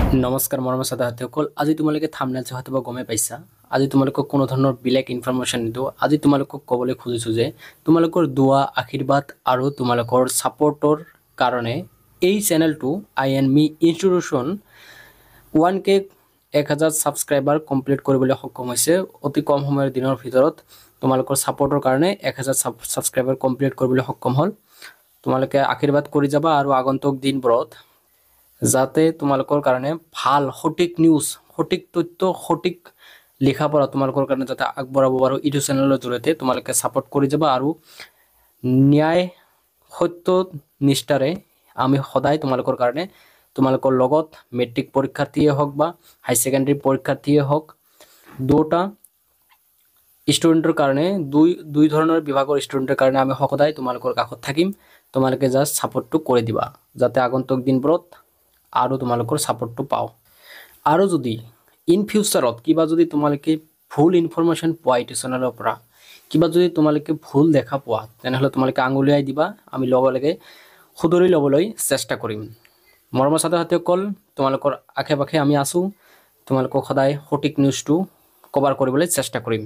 নমস্কাৰ মৰমৰ ছাত্ৰ-ছাত্ৰীসকল আজি তোমালোকে থাম্বনেল চাই হয়তো গমে পাইছা আজি তোমালোকক কোনো ধৰণৰ বেলেগ ইনফৰমেশ্যন নিদো আজি তোমালোকক ক'বলৈ খুজিছো যে তোমালোকৰ দুৱা আশীৰ্বাদ আৰু তোমালোকৰ সাপোৰ্টৰ কাৰণে এই চেনেলটো আই এন মি ইনস্টিটিউশন 1K 1000 সাবস্ক্ৰাইবাৰ কমপ্লিট কৰিবলৈ সক্ষম হৈছে অতি কম সময়ৰ দিনৰ ভিতৰত তোমালোকৰ সাপোৰ্টৰ কাৰণে 1000 সাবস্ক্ৰাইবাৰ কমপ্লিট কৰিবলৈ সক্ষম হ'ল তোমালোকে আশীৰ্বাদ কৰি যাবা আৰু আগন্তুক দিনবোৰত যাতে তোমালোকৰ কাৰণে ভাল সঠিক নিউজ সঠিক তথ্য সঠিক লেখা পঢ়া তোমালোকৰ কাৰণে যাতে আগবঢ়াব পাৰো ইটো চেনেলৰ জৰিয়তে তোমালোকে সাপোৰ্ট কৰি যাবা আৰু ন্যায় সত্য নিষ্ঠাৰে আমি সদায় তোমালোকৰ কাৰণে তোমালোকৰ লগত মেট্ৰিক পৰীক্ষাৰ্থীয়ে হওক বা হাই সেকেন্ডাৰী পৰীক্ষাৰ্থীয়ে হওক দুটা ষ্টুডেন্টৰ কাৰণে দুই ধৰণৰ বিভাগৰ ষ্টুডেন্টৰ কাৰণে আমি সদায় তোমালোকৰ কাষত থাকিম তোমালোকে জাস্ট সাপোৰ্টটো কৰি দিবা যাতে আগন্তুক দিনবোৰত আৰু তোমালোকৰ সাপোৰ্টটো পাও আৰু যদি ইন ফিউচাৰত কিবা যদি তোমালোকে ভুল ইনফৰমেশন পোৱা ইটো চেনেলৰ পৰা কিবা যদি তোমালোকে ভুল দেখা পোৱা তেনেহলে তোমালোকে আঙুলিয়াই দিবা আমি লগে শুধৰি লবলৈ চেষ্টা কৰিম মৰমৰ ছাত্ৰ-ছাত্ৰীসকল তোমালোকৰ আশে-পাশে আমি আছো তোমালোকক সদায় সঠিক নিউজটো কভাৰ কৰিবলৈ চেষ্টা কৰিম